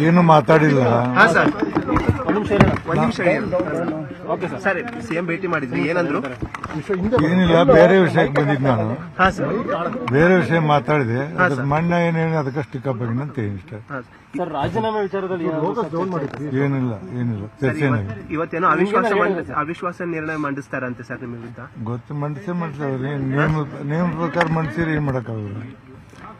ಏನು ಮಾತಾಡಿಲ್ಲ. ಹಾ ಸರ್, ಒಂದ್ ನಿಮಿಷ ಓಕೆ ಸರ್. ಸಿಎಂ ಭೇಟಿ ಮಾಡಿದ್ವಿ, ಏನಂದ್ರು? ಏನಿಲ್ಲ, ಬೇರೆ ವಿಷಯಕ್ಕೆ ಬಂದಿದ್ದು ನಾನು. ಹಾ ಸರ್, ಬೇರೆ ವಿಷಯ ಮಾತಾಡಿದೆ. ಮಣ್ಣ ಏನೇನು ಅದಕ್ಕಷ್ಟು ಟಿಕ್ಕಪ್ಪಾಗಿ ಅಂತ ಇಷ್ಟ. ಸರ್, ರಾಜೀನಾಮೆ ವಿಚಾರದಲ್ಲಿ ಏನಿಲ್ಲ ಚರ್ಚೆ ಏನಾಗಿದೆ. ಇವತ್ತೇನೋ ಅವಿಶ್ವಾಸ ನಿರ್ಣಯ ಮಂಡಿಸ್ತಾರಂತೆ ಸರ್ ನಿಮ್ಮ ವಿರುದ್ಧ. ಗೊತ್ತು, ಮಂಡಿಸ್ತಾರೆ. ನೇಮ ಪ್ರಕಾರ ಮಂಡಿಸಿರಿ, ಏನ್ ಮಾಡಕ್ಕಾಗಲ್ಲ.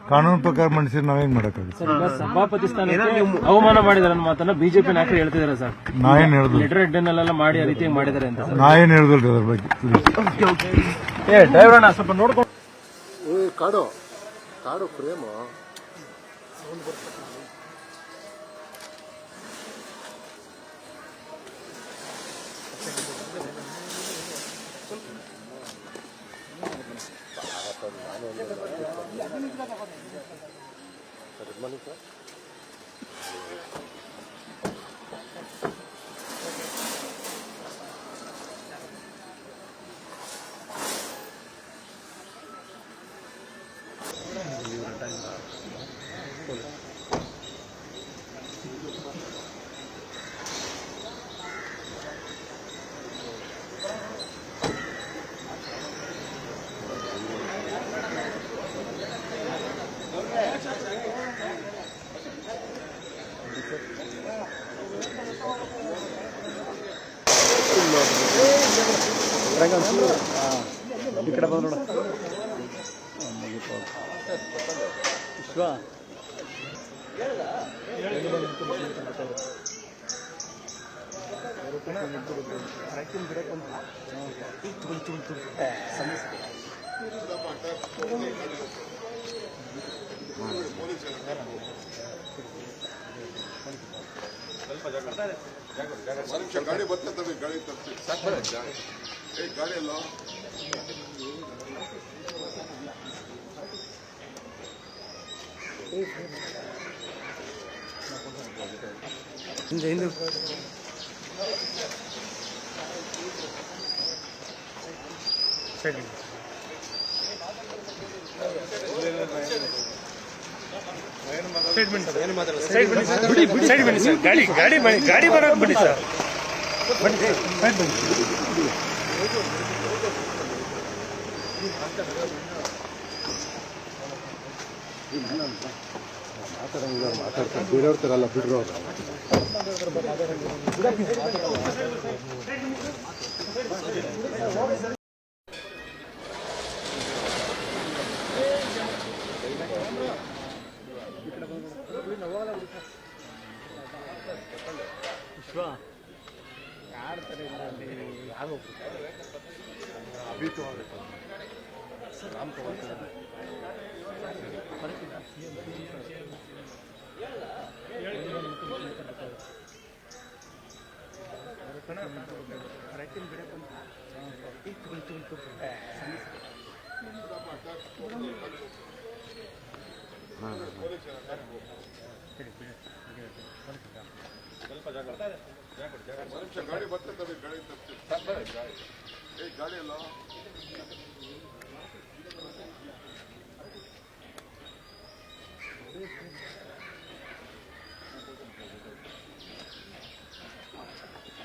ಕಾನೂನು ಪ್ರಕಾರ ಮಂಡಿಸಿರಿ, ನಾವೇನ್ ಮಾಡಕ್ಕಾಗುತ್ತೆ. ಸಭಾಪತಿ ಸ್ಥಾನಕ್ಕೆ ಅವಮಾನ ಮಾಡಿದಾರೆ ಮಾತನ್ನ ಬಿಜೆಪಿ ನಾಯಕರು ಹೇಳ್ತಿದ್ದಾರೆ ಸರ್. ನಾ ಏನ್ ಹೇಳಿದ್ರು, ಲೆಟರ್ ಹೆಡ್ನೆಲ್ಲ ಮಾಡಿ ಆ ರೀತಿ ಮಾಡಿದ್ದಾರೆ ಅಂತ. ನಾ ಏನ್ ಹೇಳಿದ್ರಿ ಅದ್ರ ಬಗ್ಗೆ. ಡ್ರೈವರ್ ಸ್ವಲ್ಪ ನೋಡ್ಕೊಂಡು ಕಾಡು ಪ್ರೇಮ ಈ ಕಡೆ ಬಂದು ನೋಡ. ಗಾಡಿ ಬರ್ತದೆ, ಗಾಡಿ ಗಾಡಿ ಅಲ್ಲ. ಹಿಂದೆ ಗಾಡಿ ಬರೋದು ಬಿಡಿ ಸರ್. ಮಾತಾಡ್ತಾರೆ ಬೇರೆಯವ್ರಲ್ಲ ಬಿಡ್ರು ಅವ್ರು. ಗಾಡಿ ಬರ್ತದೆ, ಗಾಡಿ ಅಲ್ಲ.